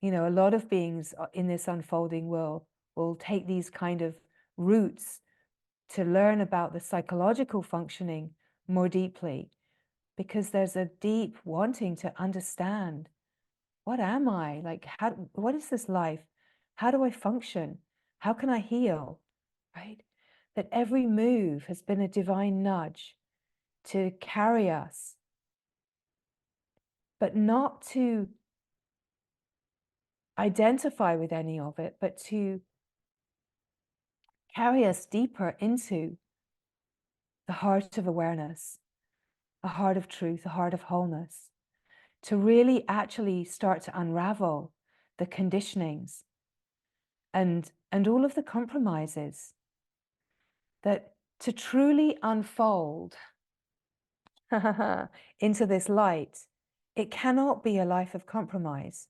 a lot of beings in this unfolding world will take these kind of routes to learn about the psychological functioning more deeply, because there's a deep wanting to understand, what am I? Like, what is this life? How do I function? How can I heal? Right? That every move has been a divine nudge to carry us, but not to identify with any of it, but to carry us deeper into the heart of awareness, a heart of truth, a heart of wholeness, to really actually start to unravel the conditionings and all of the compromises, that to truly unfold into this light, it cannot be a life of compromise.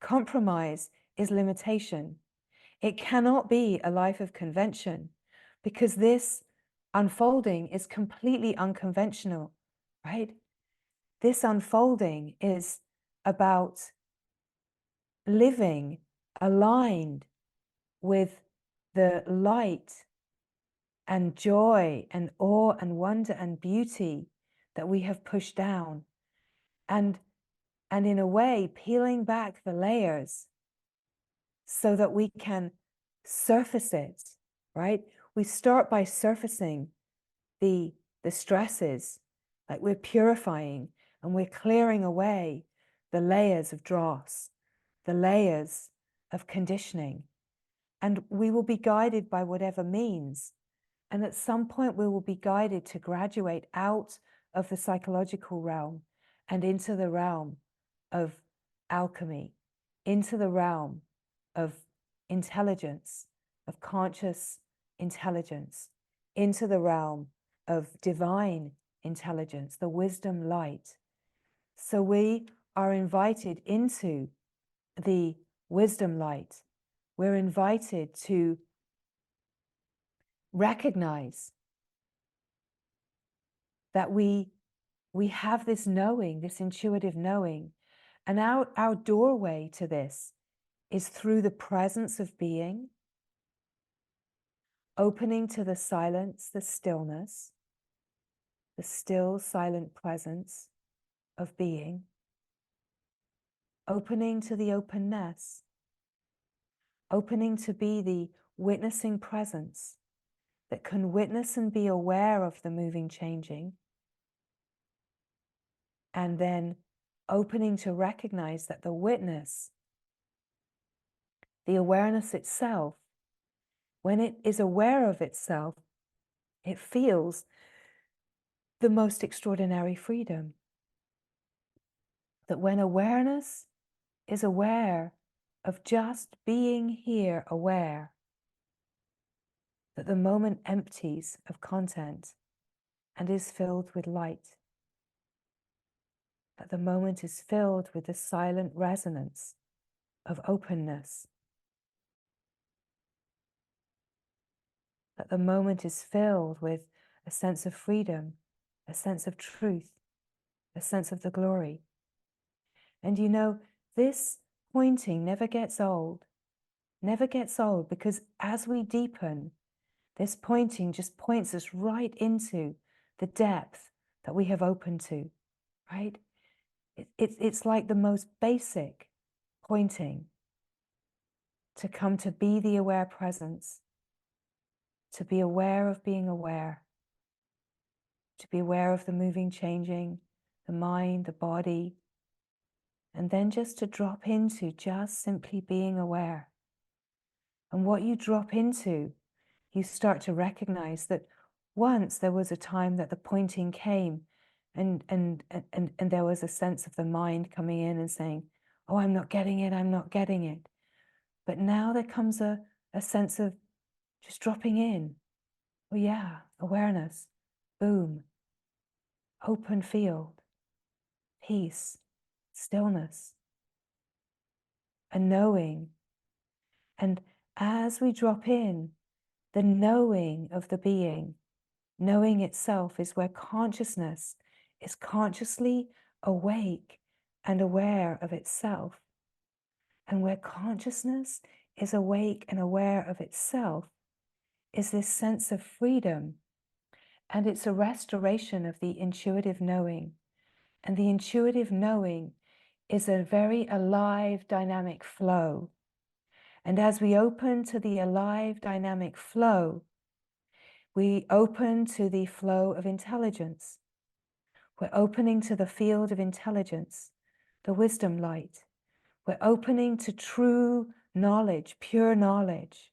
Compromise is limitation. It cannot be a life of convention, because this unfolding is completely unconventional, right? This unfolding is about living aligned with the light and joy and awe and wonder and beauty that we have pushed down, and in a way peeling back the layers so that we can surface it, right? We start by surfacing the stresses, like we're purifying and we're clearing away the layers of dross, the layers of conditioning, and we will be guided by whatever means. And at some point we will be guided to graduate out of the psychological realm and into the realm of alchemy, into the realm of intelligence, of conscious intelligence, into the realm of divine intelligence, the wisdom light. So we are invited into the wisdom light. We're invited to recognize that we have this knowing, this intuitive knowing, and our doorway to this is through the presence of being, opening to the silence, the stillness, the still, silent presence of being, opening to the openness, opening to be the witnessing presence that can witness and be aware of the moving, changing, and then opening to recognize that the witness, the awareness itself, when it is aware of itself, it feels the most extraordinary freedom. That when awareness is aware of just being here, aware, that the moment empties of content and is filled with light. That the moment is filled with the silent resonance of openness. That the moment is filled with a sense of freedom, a sense of truth, a sense of the glory. And this pointing never gets old, because as we deepen, this pointing just points us right into the depth that we have opened to, right? It's like the most basic pointing to come to be the aware presence, to be aware of being aware, to be aware of the moving, changing, the mind, the body, and then just to drop into just simply being aware. And what you drop into, you start to recognize that once there was a time that the pointing came and there was a sense of the mind coming in and saying, oh, I'm not getting it, I'm not getting it. But now there comes a sense of just dropping in. Oh yeah, awareness, boom, open field, peace, stillness, a knowing. And as we drop in, the knowing of the being, knowing itself is where consciousness is consciously awake and aware of itself. And where consciousness is awake and aware of itself is this sense of freedom. And it's a restoration of the intuitive knowing. And the intuitive knowing is a very alive, dynamic flow. And as we open to the alive, dynamic flow, we open to the flow of intelligence. We're opening to the field of intelligence, the wisdom light. We're opening to true knowledge, pure knowledge.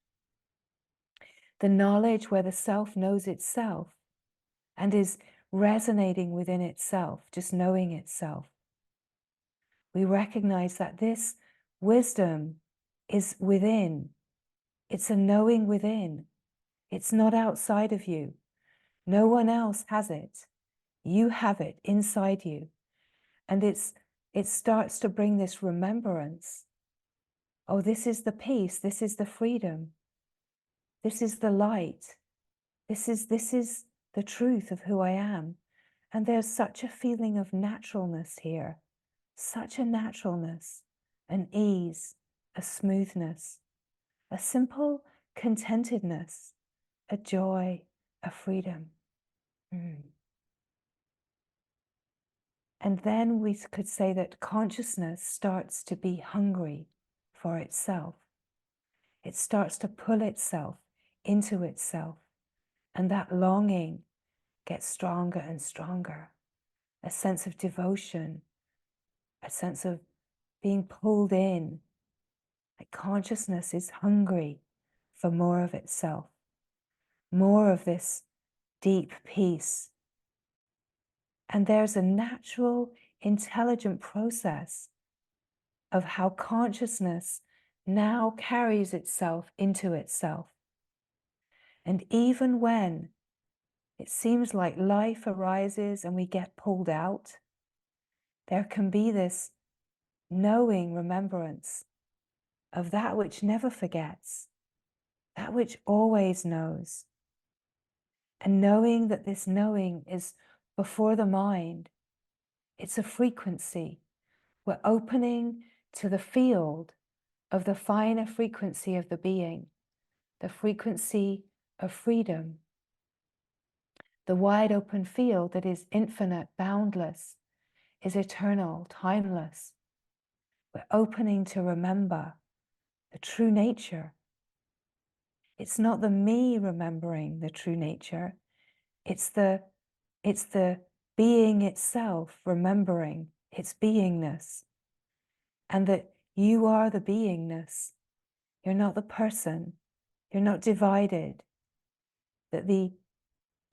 The knowledge where the self knows itself and is resonating within itself, just knowing itself. We recognize that this wisdom is within. It's a knowing within. It's not outside of you. No one else has it. You have it inside you. And it starts to bring this remembrance. Oh, this is the peace. This is the freedom. This is the light. This is the truth of who I am. And there's such a feeling of naturalness here. Such a naturalness, an ease, a smoothness, a simple contentedness, a joy, a freedom. And then we could say that consciousness starts to be hungry for itself. It starts to pull itself into itself. And that longing gets stronger and stronger. A sense of devotion, a sense of being pulled in. Like consciousness is hungry for more of itself, more of this deep peace. And there's a natural, intelligent process of how consciousness now carries itself into itself. And even when it seems like life arises and we get pulled out, there can be this knowing remembrance of that which never forgets, that which always knows. And knowing that this knowing is before the mind, it's a frequency. We're opening to the field of the finer frequency of the being, the frequency of freedom, the wide open field that is infinite, boundless, is eternal, timeless. We're opening to remember the true nature. It's not the me remembering the true nature. It's the being itself remembering its beingness. And that you are the beingness. You're not the person. You're not divided. That the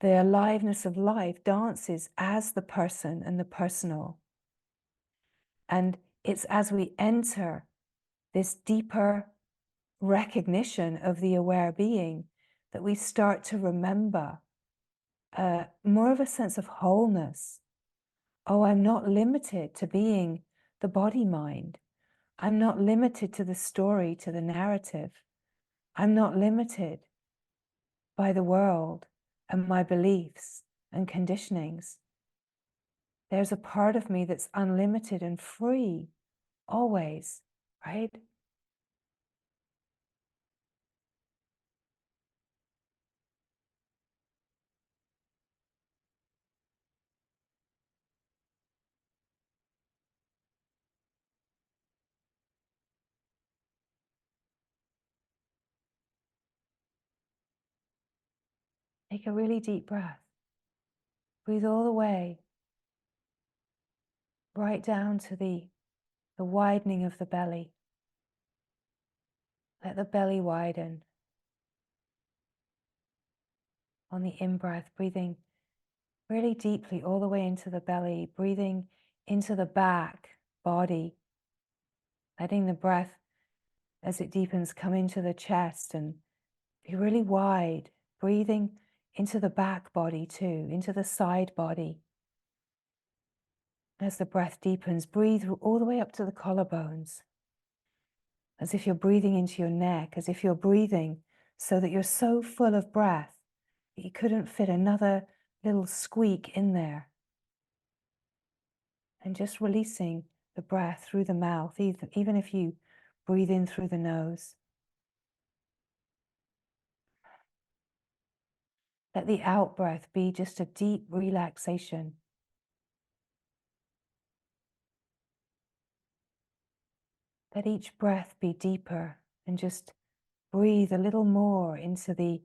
aliveness of life dances as the person and the personal. And it's as we enter this deeper recognition of the aware being that we start to remember more of a sense of wholeness. Oh, I'm not limited to being the body mind. I'm not limited to the story, to the narrative. I'm not limited by the world and my beliefs and conditionings. There's a part of me that's unlimited and free, always, right? Take a really deep breath. Breathe all the way, right down to the widening of the belly. Let the belly widen. On the in-breath, breathing really deeply all the way into the belly, breathing into the back body, letting the breath as it deepens come into the chest and be really wide, breathing into the back body too, into the side body. As the breath deepens, breathe all the way up to the collarbones, as if you're breathing into your neck, as if you're breathing so that you're so full of breath that you couldn't fit another little squeak in there. And just releasing the breath through the mouth, even if you breathe in through the nose. Let the out breath be just a deep relaxation. Let each breath be deeper and just breathe a little more into the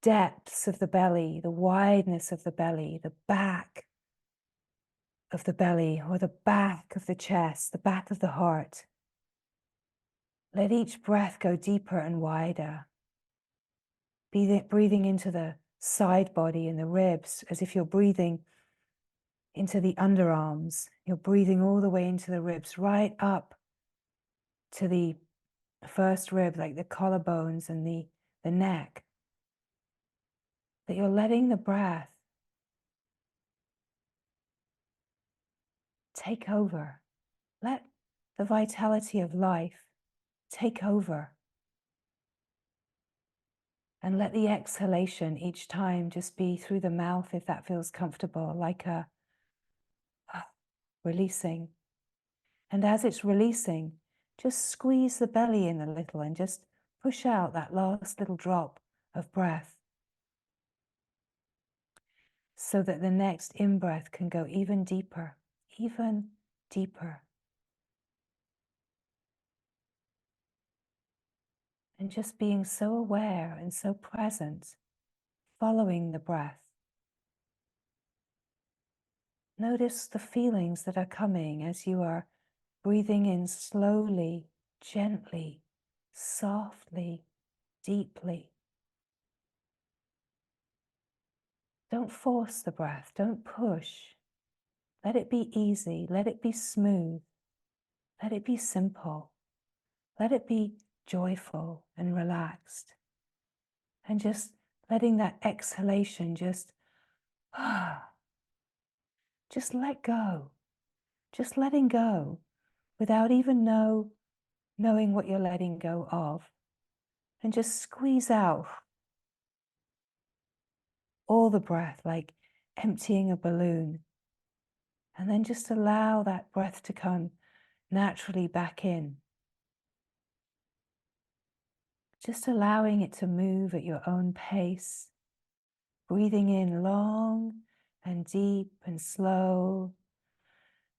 depths of the belly, the wideness of the belly, the back of the belly, or the back of the chest, the back of the heart. Let each breath go deeper and wider. Breathing into the side body and the ribs as if you're breathing into the underarms. You're breathing all the way into the ribs, right up to the first rib, like the collarbones and the neck. That you're letting the breath take over. Let the vitality of life take over. And let the exhalation each time just be through the mouth if that feels comfortable, like a releasing. And as it's releasing, just squeeze the belly in a little and just push out that last little drop of breath so that the next in-breath can go even deeper, even deeper. And just being so aware and so present, following the breath. Notice the feelings that are coming as you are breathing in slowly, gently, softly, deeply. Don't force the breath, don't push. Let it be easy, let it be smooth, let it be simple, let it be joyful and relaxed. And just letting that exhalation just let go, just letting go without even knowing what you're letting go of. And just squeeze out all the breath, like emptying a balloon. And then just allow that breath to come naturally back in. Just allowing it to move at your own pace. Breathing in long and deep and slow.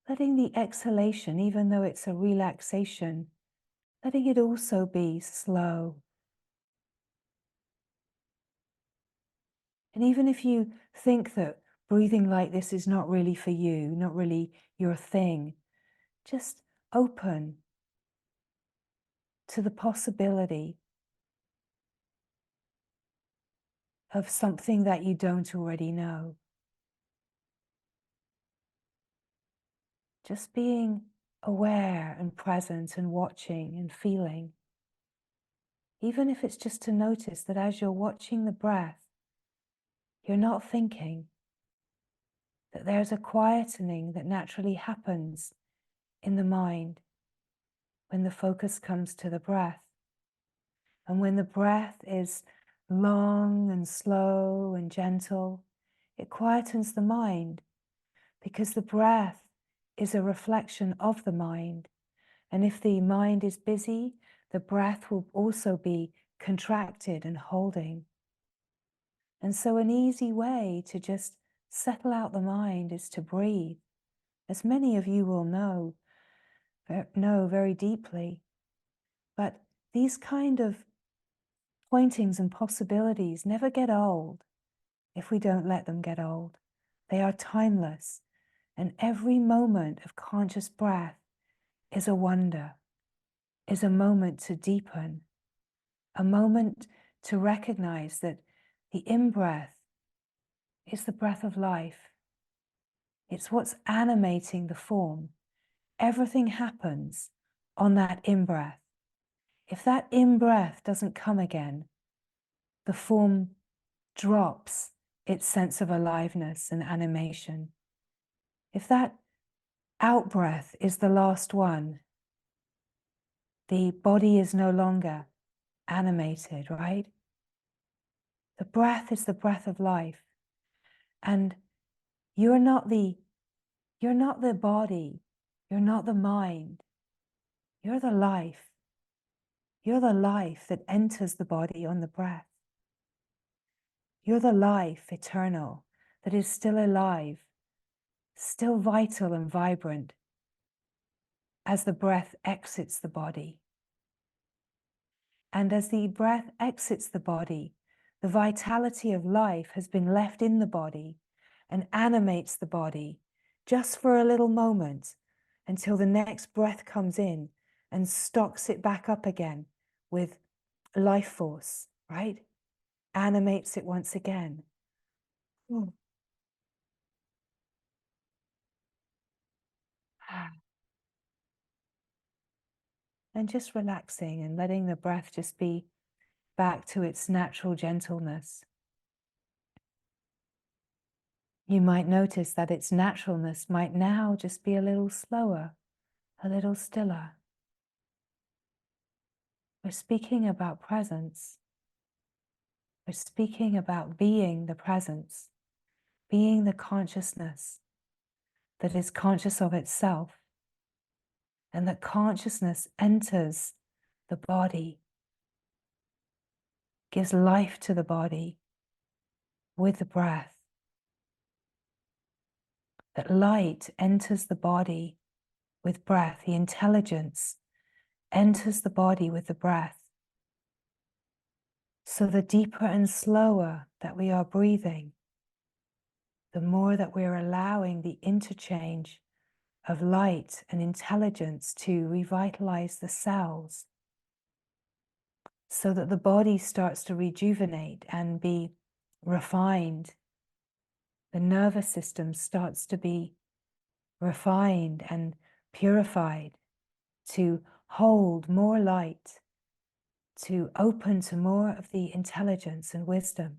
Letting the exhalation, even though it's a relaxation, letting it also be slow. And even if you think that breathing like this is not really for you, not really your thing, just open to the possibility of something that you don't already know. Just being aware and present and watching and feeling. Even if it's just to notice that as you're watching the breath, you're not thinking, that there's a quietening that naturally happens in the mind when the focus comes to the breath. And when the breath is long and slow and gentle, it quietens the mind because the breath is a reflection of the mind. And if the mind is busy, the breath will also be contracted and holding. And so an easy way to just settle out the mind is to breathe. As many of you will know very deeply. But these kind of pointings and possibilities never get old if we don't let them get old. They are timeless, and every moment of conscious breath is a wonder, is a moment to deepen, a moment to recognize that the in-breath is the breath of life. It's what's animating the form. Everything happens on that in-breath. If that in-breath doesn't come again, the form drops its sense of aliveness and animation. If that out-breath is the last one, the body is no longer animated, right? The breath is the breath of life. And you're not the body, you're not the mind, you're the life. You're the life that enters the body on the breath. You're the life eternal that is still alive, still vital and vibrant as the breath exits the body. And as the breath exits the body, the vitality of life has been left in the body and animates the body just for a little moment until the next breath comes in and stocks it back up again with life force, right? Animates it once again. And just relaxing and letting the breath just be back to its natural gentleness. You might notice that its naturalness might now just be a little slower, a little stiller. We're speaking about presence. We're speaking about being the presence, being the consciousness that is conscious of itself, and that consciousness enters the body, gives life to the body with the breath. That light enters the body with breath, the intelligence enters the body with the breath. So the deeper and slower that we are breathing, the more that we're allowing the interchange of light and intelligence to revitalize the cells, so that the body starts to rejuvenate and be refined. The nervous system starts to be refined and purified to hold more light, to open to more of the intelligence and wisdom.